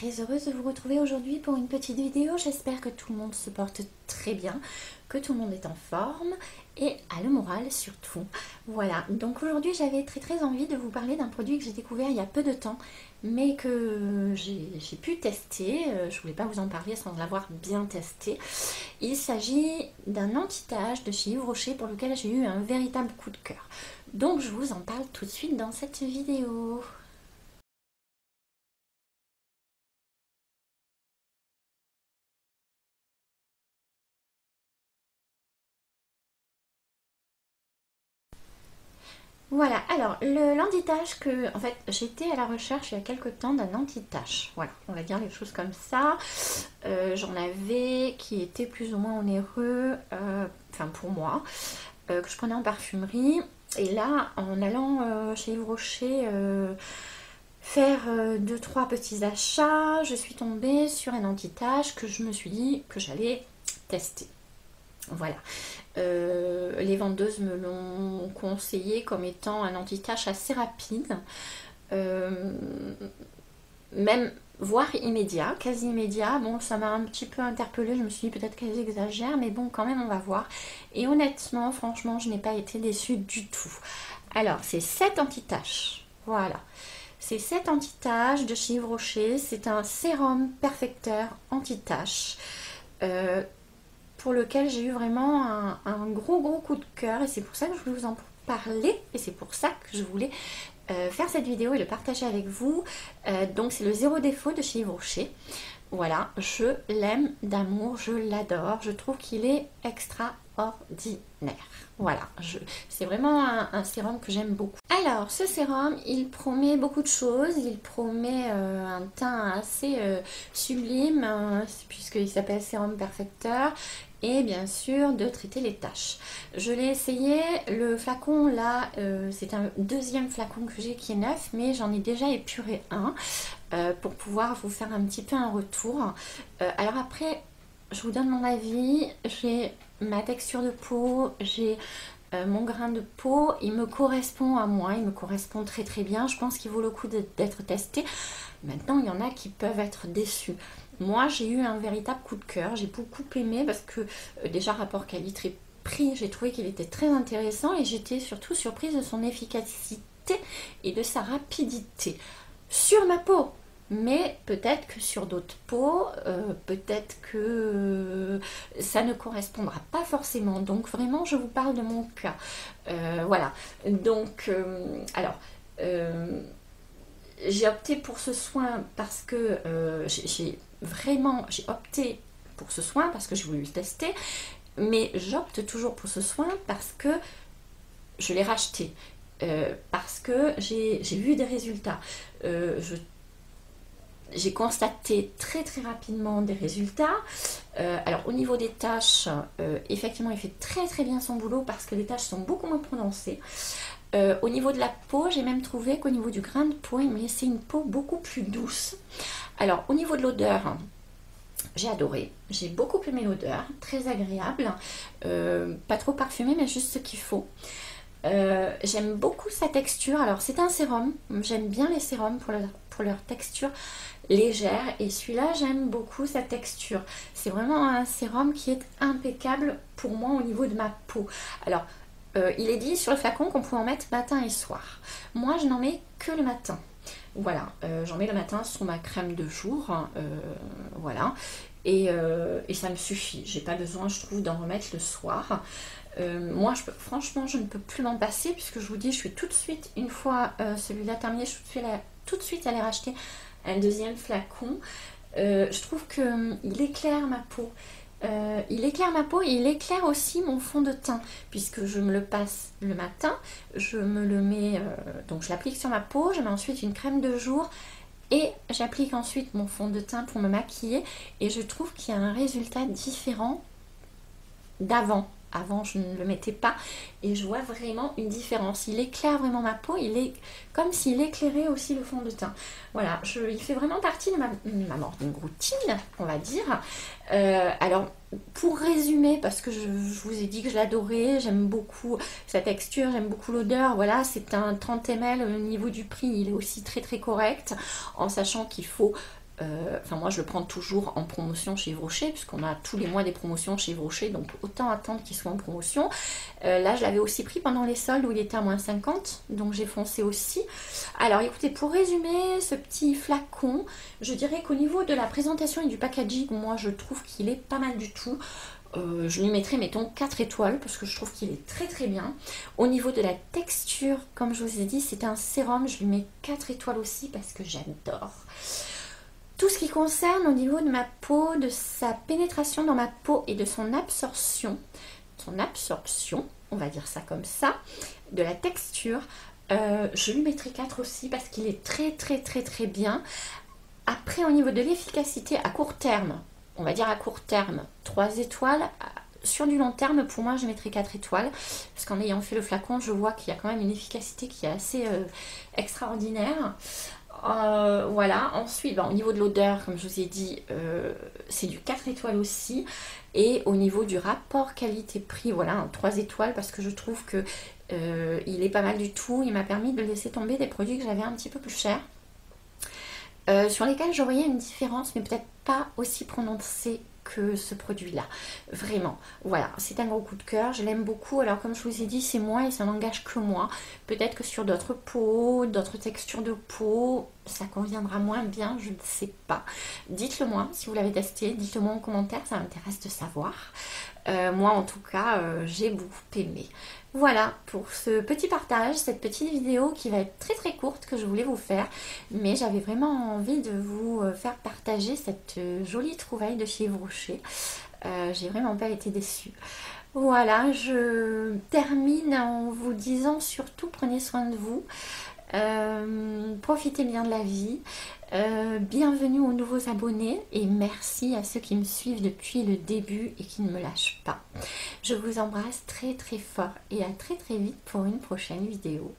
très heureuse de vous retrouver aujourd'hui pour une petite vidéo. J'espère que tout le monde se porte très bien, que tout le monde est en forme et a le moral surtout. Voilà, donc aujourd'hui j'avais très envie de vous parler d'un produit que j'ai découvert il y a peu de temps, mais que j'ai pu tester. Je voulais pas vous en parler sans l'avoir bien testé. Il s'agit d'un anti-tache de chez Yves Rocher pour lequel j'ai eu un véritable coup de cœur. Donc je vous en parle tout de suite dans cette vidéo. Voilà, alors l'anti-tache que, en fait, j'étais à la recherche il y a quelques temps d'un anti-tache. Voilà, on va dire les choses comme ça. J'en avais qui étaient plus ou moins onéreux, enfin pour moi, que je prenais en parfumerie. Et là, en allant chez Yves Rocher faire 2-3 petits achats, je suis tombée sur un anti-tache que je me suis dit que j'allais tester. Voilà. Les vendeuses me l'ont conseillé comme étant un anti-tache assez rapide, même voire immédiat, quasi immédiat. Bon, ça m'a un petit peu interpellée, je me suis dit peut-être qu'elles exagèrent, mais bon, quand même, on va voir. Et honnêtement, franchement, je n'ai pas été déçue du tout. Alors, c'est 7 anti-taches. Voilà. C'est 7 anti-taches de chez Yves Rocher. C'est un sérum perfecteur anti-tache. Pour lequel j'ai eu vraiment un gros coup de cœur et c'est pour ça que je voulais vous en parler et c'est pour ça que je voulais faire cette vidéo et le partager avec vous. Donc c'est le Zéro Défaut de chez Yves Rocher. Voilà, je l'aime d'amour, je l'adore, je trouve qu'il est extraordinaire. Voilà, c'est vraiment un sérum que j'aime beaucoup. Alors, ce sérum, il promet beaucoup de choses. Il promet un teint assez sublime, puisqu'il s'appelle Sérum Perfecteur. Et bien sûr, de traiter les taches. Je l'ai essayé, le flacon là, c'est un deuxième flacon que j'ai qui est neuf, mais j'en ai déjà épuré un pour pouvoir vous faire un petit peu un retour. Alors après, je vous donne mon avis, j'ai ma texture de peau, j'ai mon grain de peau, il me correspond à moi, il me correspond très bien, je pense qu'il vaut le coup d'être testé. Maintenant, il y en a qui peuvent être déçus. Moi, j'ai eu un véritable coup de cœur, j'ai beaucoup aimé parce que déjà rapport qualité-prix, j'ai trouvé qu'il était très intéressant et j'étais surtout surprise de son efficacité et de sa rapidité sur ma peau. Mais peut-être que sur d'autres peaux, peut-être que ça ne correspondra pas forcément. Donc vraiment, je vous parle de mon cas. Voilà. Donc, alors, j'ai opté pour ce soin parce que j'ai opté pour ce soin parce que j'ai voulu le tester. Mais j'opte toujours pour ce soin parce que je l'ai racheté. Parce que j'ai vu des résultats. J'ai constaté très rapidement des résultats. Alors au niveau des taches, effectivement il fait très bien son boulot parce que les taches sont beaucoup moins prononcées. Au niveau de la peau, j'ai même trouvé qu'au niveau du grain de peau, il me laissait une peau beaucoup plus douce. Alors au niveau de l'odeur, j'ai adoré, j'ai beaucoup aimé l'odeur, très agréable, pas trop parfumé mais juste ce qu'il faut. J'aime beaucoup sa texture. Alors c'est un sérum, j'aime bien les sérums pour leur texture légère et celui-là j'aime beaucoup sa texture. C'est vraiment un sérum qui est impeccable pour moi au niveau de ma peau. Alors il est dit sur le flacon qu'on pouvait en mettre matin et soir. Moi je n'en mets que le matin. Voilà, j'en mets le matin sur ma crème de jour, voilà, et ça me suffit. J'ai pas besoin, je trouve, d'en remettre le soir. Moi, franchement, je ne peux plus m'en passer puisque je vous dis, je suis tout de suite, une fois celui-là terminé, je suis tout de suite aller racheter un deuxième flacon. Je trouve qu'il éclaire ma peau. Il éclaire ma peau et il éclaire aussi mon fond de teint puisque je me le passe le matin, je me le mets, donc je l'applique sur ma peau, je mets ensuite une crème de jour et j'applique ensuite mon fond de teint pour me maquiller et je trouve qu'il y a un résultat différent d'avant. Avant, je ne le mettais pas et je vois vraiment une différence. Il éclaire vraiment ma peau, il est comme s'il éclairait aussi le fond de teint. Voilà, il fait vraiment partie de ma morning routine, on va dire. Alors, pour résumer, parce que je vous ai dit que je l'adorais, j'aime beaucoup sa texture, j'aime beaucoup l'odeur. Voilà, c'est un 30 ml, au niveau du prix, il est aussi très correct, en sachant qu'il faut Enfin moi je le prends toujours en promotion chez Yves Rocher, puisqu'on a tous les mois des promotions chez Yves Rocher, donc autant attendre qu'il soit en promotion. Là je l'avais aussi pris pendant les soldes où il était à moins 50, donc j'ai foncé aussi. Alors écoutez, pour résumer ce petit flacon, je dirais qu'au niveau de la présentation et du packaging, moi je trouve qu'il est pas mal du tout. Je lui mettrais, mettons, 4 étoiles parce que je trouve qu'il est très très bien. Au niveau de la texture, comme je vous ai dit, c'est un sérum, je lui mets 4 étoiles aussi parce que j'adore. Tout ce qui concerne au niveau de ma peau, de sa pénétration dans ma peau et de son absorption, on va dire ça comme ça, de la texture, je lui mettrai 4 aussi parce qu'il est très très très très bien. Après, au niveau de l'efficacité à court terme, on va dire à court terme, 3 étoiles. Sur du long terme, pour moi, je mettrai 4 étoiles. Parce qu'en ayant fait le flacon, je vois qu'il y a quand même une efficacité qui est assez extraordinaire. Voilà. Ensuite, au niveau de l'odeur, comme je vous ai dit, c'est du 4 étoiles aussi. Et au niveau du rapport qualité-prix, voilà, un 3 étoiles parce que je trouve que il est pas mal du tout. Il m'a permis de laisser tomber des produits que j'avais un petit peu plus chers. Sur lesquels je voyais une différence, mais peut-être pas aussi prononcée que ce produit-là. Vraiment, voilà, c'est un gros coup de cœur, je l'aime beaucoup. Alors comme je vous ai dit, c'est moi et ça n'engage que moi. Peut-être que sur d'autres peaux, d'autres textures de peau, ça conviendra moins bien, je ne sais pas. Dites-le moi si vous l'avez testé, dites-le moi en commentaire, ça m'intéresse de savoir. Moi en tout cas, j'ai beaucoup aimé. Voilà pour ce petit partage, cette petite vidéo qui va être très très courte que je voulais vous faire. Mais j'avais vraiment envie de vous faire partager cette jolie trouvaille de chez Yves Rocher. J'ai vraiment pas été déçue. Voilà, je termine en vous disant surtout prenez soin de vous. Profitez bien de la vie. Bienvenue aux nouveaux abonnés et merci à ceux qui me suivent depuis le début et qui ne me lâchent pas. Je vous embrasse très très fort et à très très vite pour une prochaine vidéo.